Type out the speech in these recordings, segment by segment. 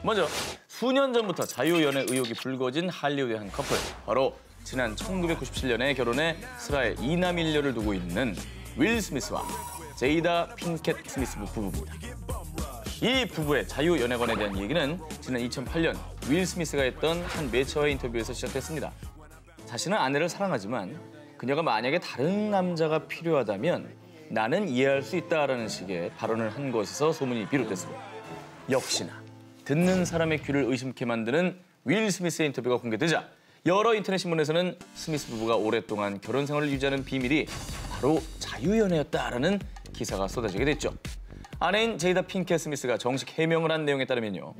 먼저 수년 전부터 자유연애 의혹이 불거진 할리우드의 한 커플. 바로 지난 1997년에 결혼해 슬하에 2남 1녀를 두고 있는 윌 스미스와 제이다 핀켓 스미스 부부입니다. 이 부부의 자유연애관에 대한 얘기는 지난 2008년 윌 스미스가 했던 한 매체와의 인터뷰에서 시작됐습니다. 자신은 아내를 사랑하지만 그녀가 만약에 다른 남자가 필요하다면 나는 이해할 수 있다라는 식의 발언을 한 것에서 소문이 비롯됐습니다. 역시나 듣는 사람의 귀를 의심케 만드는 윌 스미스의 인터뷰가 공개되자 여러 인터넷 신문에서는 스미스 부부가 오랫동안 결혼 생활을 유지하는 비밀이 바로 자유연애였다라는 기사가 쏟아지게 됐죠. 아내인 제이다 핀켓 스미스가 정식 해명을 한 내용에 따르면요.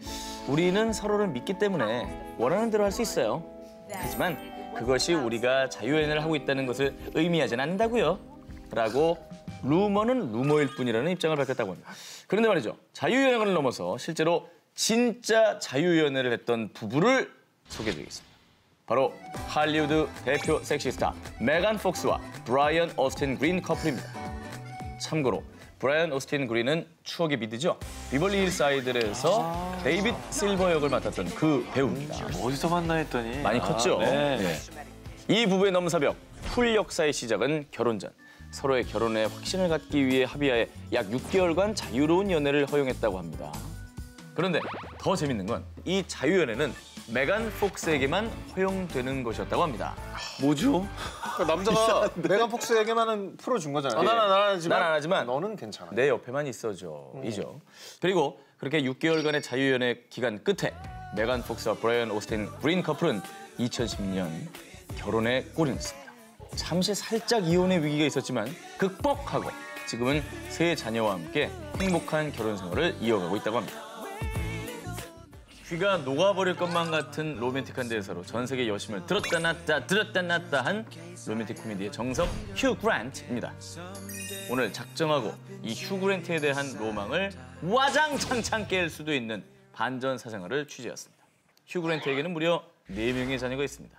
우리는 서로를 믿기 때문에 원하는 대로 할 수 있어요. 하지만 그것이 우리가 자유연애를 하고 있다는 것을 의미하진 않는다고요. 라고 루머는 루머일 뿐이라는 입장을 밝혔다고 합니다. 그런데 말이죠. 자유연애관을 넘어서 실제로 진짜 자유연애를 했던 부부를 소개해드리겠습니다. 바로 할리우드 대표 섹시스타 메간 폭스와 브라이언 오스틴 그린 커플입니다. 참고로 브라이언 오스틴 그린은 추억의 미드죠. 비벌리 힐스 아이들에서 데이빗 실버 역을 맡았던 그 배우입니다. 어디서 만나 했더니 많이 컸죠. 네. 네. 이 부부의 넘사벽, 풀 역사의 시작은 결혼 전 서로의 결혼에 확신을 갖기 위해 합의하에 약 6개월간 자유로운 연애를 허용했다고 합니다. 그런데 더 재밌는 건 이 자유연애는 메간 폭스에게만 허용되는 것이었다고 합니다. 뭐죠? 그러니까 남자가 메간 폭스에게만은 풀어준 거잖아요. 난 안 하지만 너는 괜찮아. 내 옆에만 있어줘. 이죠. 그리고 그렇게 6개월간의 자유연애 기간 끝에 메간 폭스와 브라이언 오스틴 그린 커플은 2010년 결혼에 골이 났습니다. 잠시 살짝 이혼의 위기가 있었지만 극복하고 지금은 세 자녀와 함께 행복한 결혼 생활을 이어가고 있다고 합니다. 귀가 녹아버릴 것만 같은 로맨틱한 대사로 전 세계 여심을 들었다 놨다 한 로맨틱 코미디의 정석 휴 그랜트입니다. 오늘 작정하고 이 휴 그랜트에 대한 로망을 와장창창 깰 수도 있는 반전 사생활을 취재했습니다. 휴 그랜트에게는 무려 4명의 자녀가 있습니다.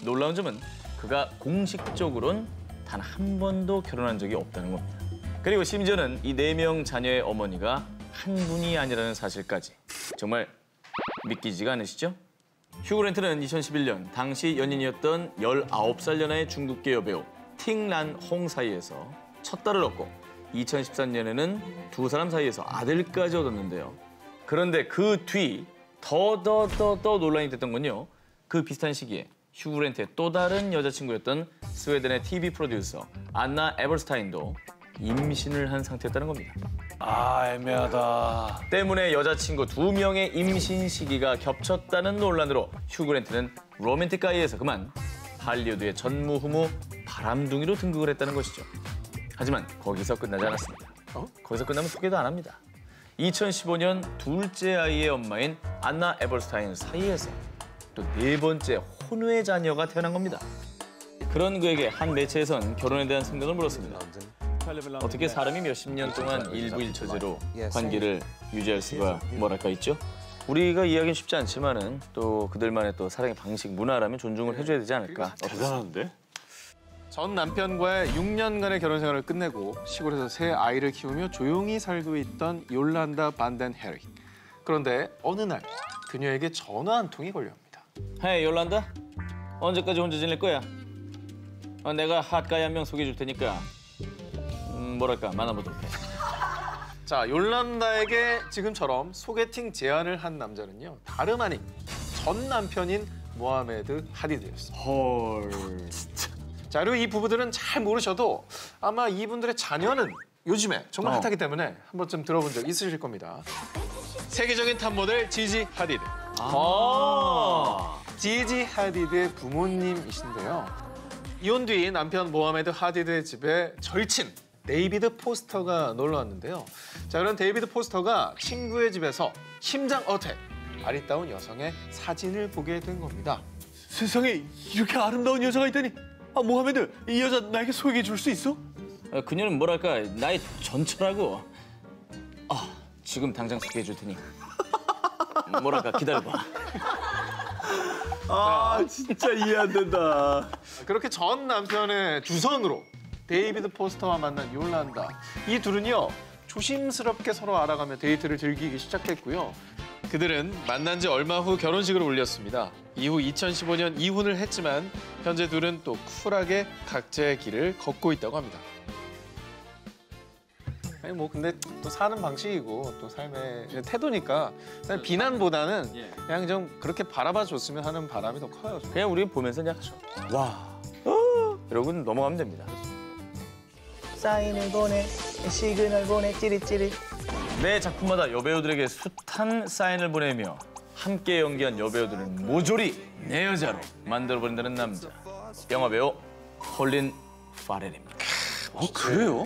놀라운 점은 그가 공식적으로는 단 한 번도 결혼한 적이 없다는 겁니다. 그리고 심지어는 이 4명 자녀의 어머니가 한 분이 아니라는 사실까지. 정말 믿기지가 않으시죠? 휴 그랜트는 2011년 당시 연인이었던 19살 연하의 중국계 여배우 팅란 홍 사이에서 첫 딸을 얻고 2013년에는 두 사람 사이에서 아들까지 얻었는데요. 그런데 그 뒤 더 논란이 됐던 건요. 그 비슷한 시기에 휴 그랜트의 또 다른 여자친구였던 스웨덴의 TV 프로듀서 안나 에버스타인도 임신을 한 상태였다는 겁니다. 아, 애매하다. 때문에 여자친구 2명의 임신 시기가 겹쳤다는 논란으로 휴 그랜트는 로맨틱 가이에서 그만 할리우드의 전무후무 바람둥이로 등극을 했다는 것이죠. 하지만 거기서 끝나지 않았습니다. 거기서 끝나면 소개도 안 합니다. 2015년 둘째 아이의 엄마인 안나 에버스타인 사이에서 또 4번째 혼외 자녀가 태어난 겁니다. 그런 그에게 한 매체에선 결혼에 대한 생각을 물었습니다. 어떻게 사람이 몇십 년 동안 일부일처제로 관계를 유지할 수가 뭐랄까 있죠? 우리가 이해하기는 쉽지 않지만은 또 그들만의 또 사랑의 방식, 문화라면 존중을 해줘야 되지 않을까? 대단한데? 전 남편과의 6년간의 결혼 생활을 끝내고 시골에서 새 아이를 키우며 조용히 살고 있던 욜란다 반덴 헤리. 그런데 어느 날 그녀에게 전화 한 통이 걸려옵니다. 헤이 욜란다? 언제까지 혼자 지낼 거야? 내가 핫가이 한 명 소개해 줄 테니까 뭐랄까 만나보도록 해. 자, 욜란다에게 지금처럼 소개팅 제안을 한 남자는요. 다름 아닌 전 남편인 모하메드 하디드였습니다. 헐. 자, 그리고 이 부부들은 잘 모르셔도 아마 이분들의 자녀는 요즘에 정말 핫하기 때문에 한 번쯤 들어본 적 있으실 겁니다. 세계적인 탑 모델 지지 하디드. 지지 하디드의 부모님이신데요. 이혼 뒤 남편 모하메드 하디드의 집에 절친 데이비드 포스터가 놀러 왔는데요. 자, 그런 데이비드 포스터가 친구의 집에서 심장 어택, 아리따운 여성의 사진을 보게 된 겁니다. 세상에 이렇게 아름다운 여자가 있다니. 아, 모하메드, 이 여자 나에게 소개해 줄 수 있어? 그녀는 뭐랄까 나의 전처라고. 지금 당장 소개해 줄 테니 뭐랄까 기다려봐. 아, 진짜 이해 안 된다. 그렇게 전 남편의 주선으로 데이비드 포스터와 만난 욜란다. 이 둘은요, 조심스럽게 서로 알아가며 데이트를 즐기기 시작했고요. 그들은 만난 지 얼마 후 결혼식을 올렸습니다. 이후 2015년 이혼을 했지만 현재 둘은 또 쿨하게 각자의 길을 걷고 있다고 합니다. 아니 뭐 근데 또 사는 방식이고 또 삶의 태도니까 그냥 비난보다는 그냥 좀 그렇게 바라봐 줬으면 하는 바람이 더 커요. 그냥 우리 보면서 그냥 와, 이러고 넘어가면 됩니다. 사인을 보내, 시그널 보내, 찌릿찌릿. 매 작품마다 여배우들에게 숱한 사인을 보내며 함께 연기한 여배우들은 모조리 내 여자로 만들어버린다는 남자. 영화배우 콜린 파렐입니다. 그래요?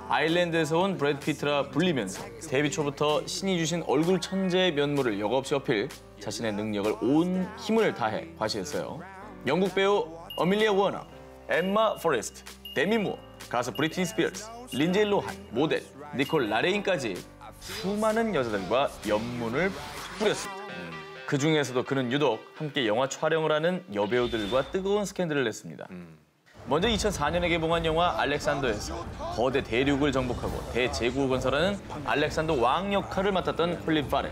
아일랜드에서 온 브래드 피트라 불리면서 데뷔 초부터 신이 주신 얼굴 천재의 면모를 여과없이 어필, 자신의 능력을 온 힘을 다해 과시했어요. 영국 배우 어밀리아 워너, 엠마 포레스트, 데미 무어, 가수 브리트니 스피어스, 린제이 로한, 모델, 니콜 라레인까지 수많은 여자들과 연문을 뿌렸습니다. 그 중에서도 그는 유독 함께 영화 촬영을 하는 여배우들과 뜨거운 스캔들을 냈습니다. 먼저 2004년에 개봉한 영화 알렉산더에서 거대 대륙을 정복하고 대제국을 건설하는 알렉산더 왕 역할을 맡았던 콜린 파렐.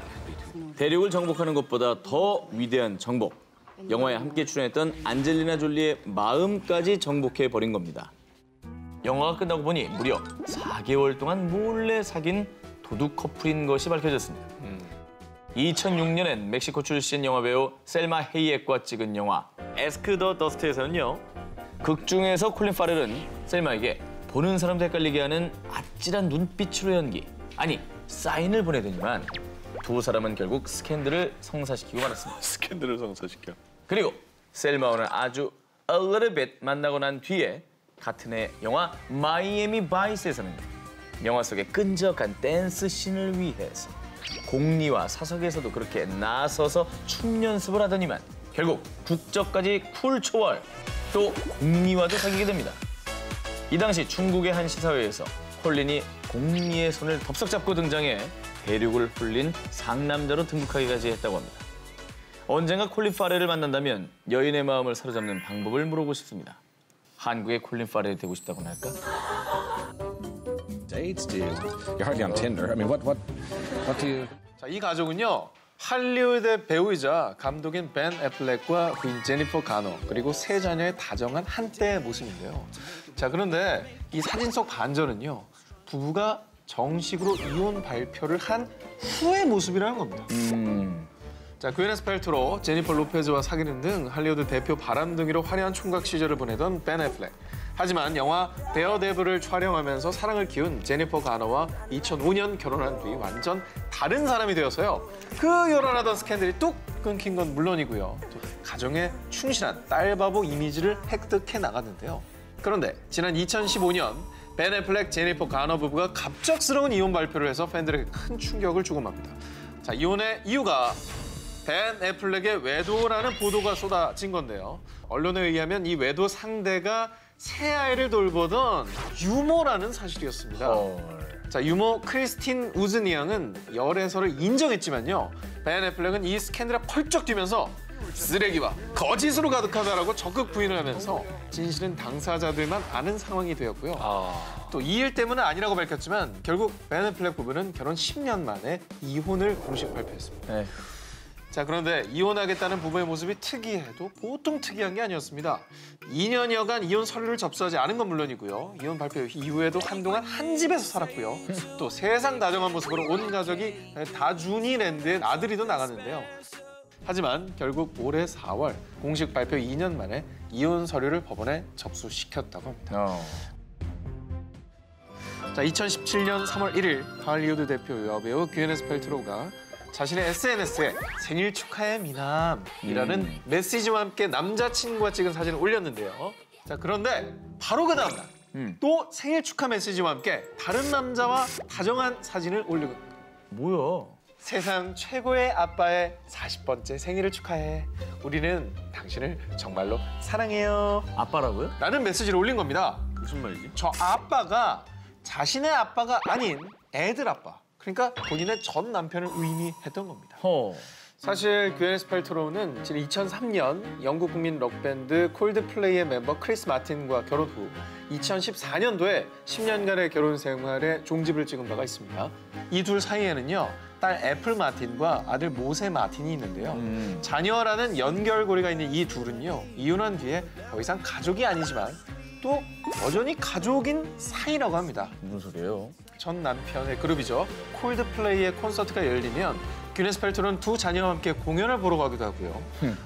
대륙을 정복하는 것보다 더 위대한 정복. 영화에 함께 출연했던 안젤리나 졸리의 마음까지 정복해버린 겁니다. 영화가 끝나고 보니 무려 4개월 동안 몰래 사귄 도둑 커플인 것이 밝혀졌습니다. 2006년엔 멕시코 출신 영화배우 셀마 헤이액과 찍은 영화 에스크 더 더스트에서는요. 극 중에서 콜린 파렐은 셀마에게 보는 사람도 헷갈리게 하는 아찔한 눈빛으로 연기, 아니 사인을 보내더니만 두 사람은 결국 스캔들을 성사시키고 말았습니다. 스캔들을 성사시켜. 그리고 셀마와는 아주 a little bit 만나고 난 뒤에 같은 해 영화 마이애미 바이스에서는 영화 속의 끈적한 댄스 씬을 위해서 공리와 사석에서도 그렇게 나서서 춤 연습을 하더니만 결국 국적까지 쿨 초월, 또 공리와도 사귀게 됩니다. 이 당시 중국의 한 시사회에서 콜린이 공리의 손을 덥석 잡고 등장해 대륙을 훌린 상남자로 등극하기까지 했다고 합니다. 언젠가 콜린 파렐을 만난다면 여인의 마음을 사로잡는 방법을 물어보고 싶습니다. 한국의 콜린 파렐이 되고 싶다고나 할까? Dates, dude. You're hardly on Tinder. I mean, what do you? 자, 이 가족은요. 할리우드의 배우이자 감독인 벤 애플렉과 부인 제니퍼 가너, 그리고 세 자녀의 다정한 한때의 모습인데요. 자, 그런데 이 사진 속 반전은요. 부부가 정식으로 이혼 발표를 한 후의 모습이라는 겁니다. 자, gwyneth paltrow, 제니퍼 로페즈와 사귀는 등 할리우드 대표 바람둥이로 화려한 총각 시절을 보내던 벤 애플렉. 하지만 영화 데어데블을 촬영하면서 사랑을 키운 제니퍼 가너와 2005년 결혼한 뒤 완전 다른 사람이 되어서요. 그 열연하던 스캔들이 뚝 끊긴 건 물론이고요. 또 가정에 충실한 딸바보 이미지를 획득해 나갔는데요. 그런데 지난 2015년 벤 애플렉, 제니퍼 가너 부부가 갑작스러운 이혼 발표를 해서 팬들에게 큰 충격을 주고 맙니다. 자, 이혼의 이유가 벤 애플렉의 외도라는 보도가 쏟아진 건데요. 언론에 의하면 이 외도 상대가 새 아이를 돌보던 유모라는 사실이었습니다. 자, 유모 크리스틴 우즈니 양은 열애설을 인정했지만요. 벤 애플렉은 이 스캔들에 펄쩍 뛰면서 쓰레기와 거짓으로 가득하다라고 적극 부인을 하면서 진실은 당사자들만 아는 상황이 되었고요. 또 이 일 때문은 아니라고 밝혔지만 결국 벤 애플렉 부부는 결혼 10년 만에 이혼을 공식 발표했습니다. 자, 그런데 이혼하겠다는 부부의 모습이 특이해도 보통 특이한 게 아니었습니다. 2년여간 이혼 서류를 접수하지 않은 건 물론이고요. 이혼 발표 이후에도 한동안 한 집에서 살았고요. 또 세상 다정한 모습으로 온 가족이 다주니랜드의 나들이도 나갔는데요. 하지만 결국 올해 4월 공식 발표 2년 만에 이혼 서류를 법원에 접수시켰다고 합니다. 자, 2017년 3월 1일 할리우드 대표 여배우 gwyneth paltrow가 자신의 SNS에 생일 축하해 미남이라는 메시지와 함께 남자친구와 찍은 사진을 올렸는데요. 자, 그런데 바로 그 다음날 또 생일 축하 메시지와 함께 다른 남자와 다정한 사진을 올리고 뭐야? 세상 최고의 아빠의 40번째 생일을 축하해. 우리는 당신을 정말로 사랑해요. 아빠라고요? 라는 메시지를 올린 겁니다. 무슨 말이지? 저 아빠가 자신의 아빠가 아닌 애들 아빠. 그러니까 본인의 전 남편을 의미했던 겁니다. 사실 gwyneth paltrow는 지난 2003년 영국 국민 록밴드 콜드플레이의 멤버 크리스 마틴과 결혼 후 2014년도에 10년간의 결혼 생활에 종집을 찍은 바가 있습니다. 이 둘 사이에는요. 딸 애플 마틴과 아들 모세 마틴이 있는데요. 자녀라는 연결고리가 있는 이 둘은요. 이혼한 뒤에 더 이상 가족이 아니지만 또 여전히 가족인 사이라고 합니다. 무슨 소리예요? 전 남편의 그룹이죠. 콜드플레이의 콘서트가 열리면 귀네스 펠트로는 두 자녀와 함께 공연을 보러 가기도 하고요.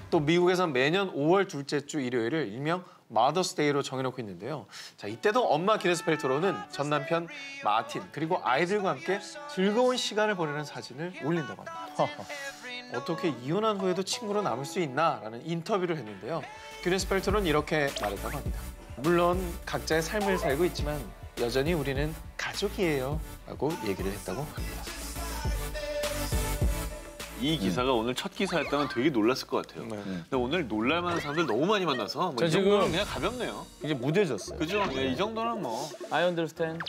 또 미국에선 매년 5월 둘째 주 일요일을 일명 마더스데이로 정해놓고 있는데요. 자, 이때도 엄마 귀네스 펠트로는 전 남편 마틴 그리고 아이들과 함께 즐거운 시간을 보내는 사진을 올린다고 합니다. 어떻게 이혼한 후에도 친구로 남을 수 있나라는 인터뷰를 했는데요. 귀네스 펠트로는 이렇게 말했다고 합니다. 물론 각자의 삶을 살고 있지만 여전히 우리는 가족이에요 라고 얘기를 했다고 합니다. 이 기사가 오늘 첫 기사였다면 되게 놀랐을 것 같아요. 근데 오늘 놀랄만한 사람들 너무 많이 만나서 저 이 지금- 정도는 그냥 가볍네요. 이제 무뎌졌어요. 그죠? 네, 이 정도는 뭐. I understand.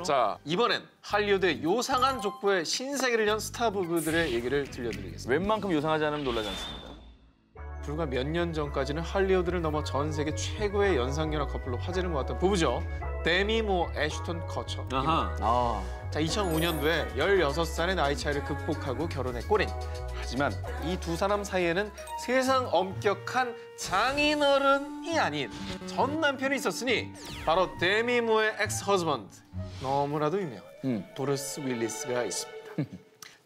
자, 이번엔 할리우드의 요상한 족보의 신세계를 연 스타 부부들의 얘기를 들려드리겠습니다. 웬만큼 요상하지 않으면 놀라지 않습니다. 불과 몇 년 전까지는 할리우드를 넘어 전 세계 최고의 연상연하 커플로 화제를 모았던 부부죠. 데미 무어, 애슈턴 커처. 아하. 아, 자, 2005년도에 16살의 나이 차이를 극복하고 결혼에 꼬린. 하지만 이 두 사람 사이에는 세상 엄격한 장인어른이 아닌 전 남편이 있었으니 바로 데미 무어의 엑스-허즈번드, 너무나도 유명한 브루스 윌리스가 있습니다.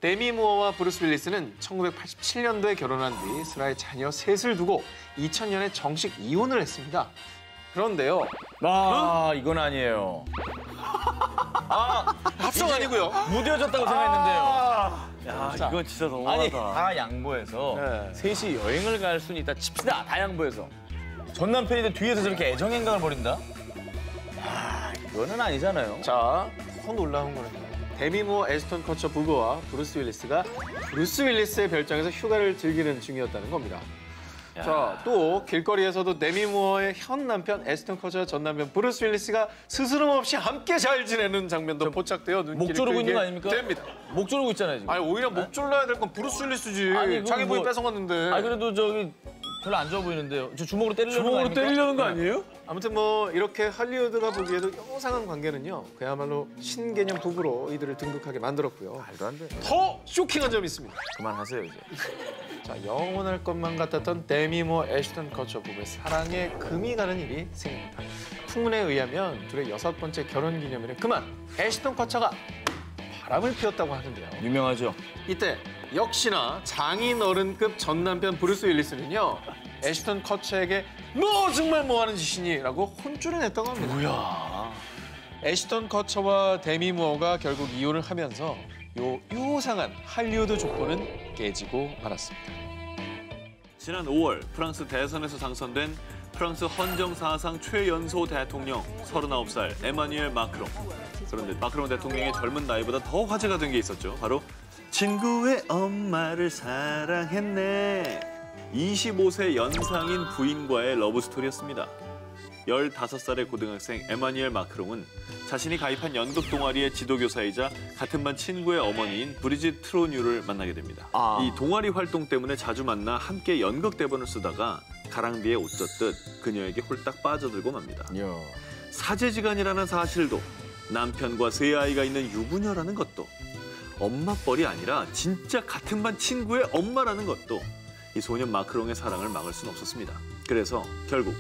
데미 무어와 브루스 윌리스는 1987년도에 결혼한 뒤 슬아의 자녀 셋을 두고 2000년에 정식 이혼을 했습니다. 그런데요. 이건 아니에요. 합성 아니고요. 무뎌졌다고 생각했는데요. 야, 자, 이건 진짜 아니, 너무하다. 다 양보해서 네. 셋이 여행을 갈 수는 있다 칩시다. 다 양보해서. 전 남편인데 뒤에서 저렇게 애정행각을 벌인다? 이거는 아니잖아요. 자, 더 놀라운 거는요. 데미 무어, 애스턴 커처 부부와 브루스 윌리스가 브루스 윌리스의 별장에서 휴가를 즐기는 중이었다는 겁니다. 자, 또 길거리에서도 데미 무어의 현 남편 애스턴 커처와 전 남편 브루스 윌리스가 스스럼 없이 함께 잘 지내는 장면도 포착되어 눈길을 목 조르고 있는 거 아닙니까? 됩니다. 목 조르고 있잖아요, 지금. 아니, 오히려 목 졸라야 될 건 브루스 윌리스지. 아니, 그건 자기 부인 뭐- 뺏어갔는데. 아, 그래도 저기 별로 안 좋아 보이는데요. 저 주먹으로 때리려는 거 주먹으로 아닙니까? 때리려는 거 아니에요? 아무튼 뭐 이렇게 할리우드가 보기에도 요상한 관계는요. 그야말로 신개념 부부로 이들을 등극하게 만들었고요. 말도 안 돼. 더 쇼킹한 점이 있습니다. 그만하세요, 이제. 자, 영원할 것만 같았던 데미 무어, 애슈턴 커처 부부의 사랑에 금이 가는 일이 생깁니다. 풍문에 의하면 둘의 6번째 결혼 기념일에 그만 애슈턴 커처가 바람을 피웠다고 하는데요. 유명하죠. 이때 역시나 장인어른급 전 남편 브루스 윌리스는요. 애슈턴 커처에게 너 정말 뭐하는 짓이니? 라고 혼쭐을 냈다고 합니다. 뭐야. 애슈턴 커처와 데미 무어가 결국 이혼을 하면서 요 요상한 할리우드 족보는 깨지고 말았습니다. 지난 5월 프랑스 대선에서 당선된 프랑스 헌정 사상 최연소 대통령 39살 에마뉘엘 마크롱. 그런데 마크롱 대통령의 젊은 나이보다 더 화제가 된 게 있었죠. 바로 친구의 엄마를 사랑했네. 25세 연상인 부인과의 러브스토리였습니다. 15살의 고등학생 에마뉘엘 마크롱은 자신이 가입한 연극 동아리의 지도교사이자 같은 반 친구의 어머니인 브리짓 트로뉴를 만나게 됩니다. 이 동아리 활동 때문에 자주 만나 함께 연극 대본을 쓰다가 가랑비에 옷 젖듯 그녀에게 홀딱 빠져들고 맙니다. 사제지간이라는 사실도 남편과 세 아이가 있는 유부녀라는 것도 엄마뻘이 아니라 진짜 같은 반 친구의 엄마라는 것도 이 소년 마크롱의 사랑을 막을 수는 없었습니다. 그래서 결국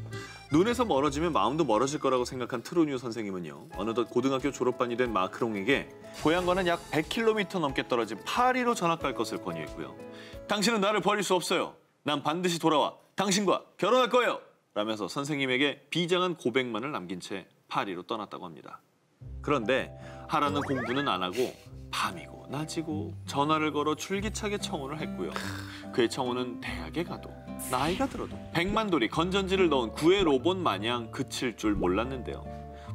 눈에서 멀어지면 마음도 멀어질 거라고 생각한 트로뉴 선생님은요. 어느덧 고등학교 졸업반이 된 마크롱에게 고향과는 약 100km 넘게 떨어진 파리로 전학 갈 것을 권유했고요. 당신은 나를 버릴 수 없어요. 난 반드시 돌아와 당신과 결혼할 거예요. 라면서 선생님에게 비장한 고백만을 남긴 채 파리로 떠났다고 합니다. 그런데 하라는 공부는 안 하고 밤이고 낮이고 전화를 걸어 줄기차게 청혼을 했고요. 그의 청혼은 대학에 가도 나이가 들어도 백만돌이 건전지를 넣은 구애 로봇 마냥 그칠 줄 몰랐는데요.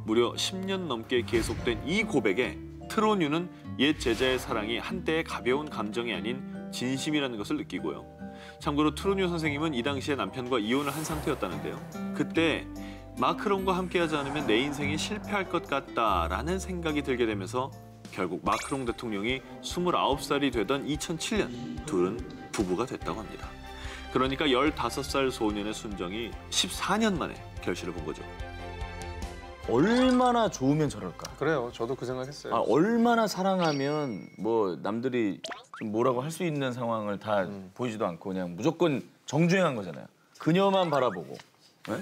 무려 10년 넘게 계속된 이 고백에 트로뉴는 옛 제자의 사랑이 한때의 가벼운 감정이 아닌 진심이라는 것을 느끼고요. 참고로 트로뉴 선생님은 이 당시에 남편과 이혼을 한 상태였다는데요. 그때 마크롱과 함께하지 않으면 내 인생이 실패할 것 같다라는 생각이 들게 되면서 결국 마크롱 대통령이 29살이 되던 2007년 둘은 부부가 됐다고 합니다. 그러니까 15살 소년의 순정이 14년 만에 결실을 본 거죠. 얼마나 좋으면 저럴까? 그래요. 저도 그 생각했어요. 아, 얼마나 사랑하면 뭐 남들이 좀 뭐라고 할 수 있는 상황을 다 보이지도 않고 그냥 무조건 정주행한 거잖아요. 그녀만 바라보고. 네?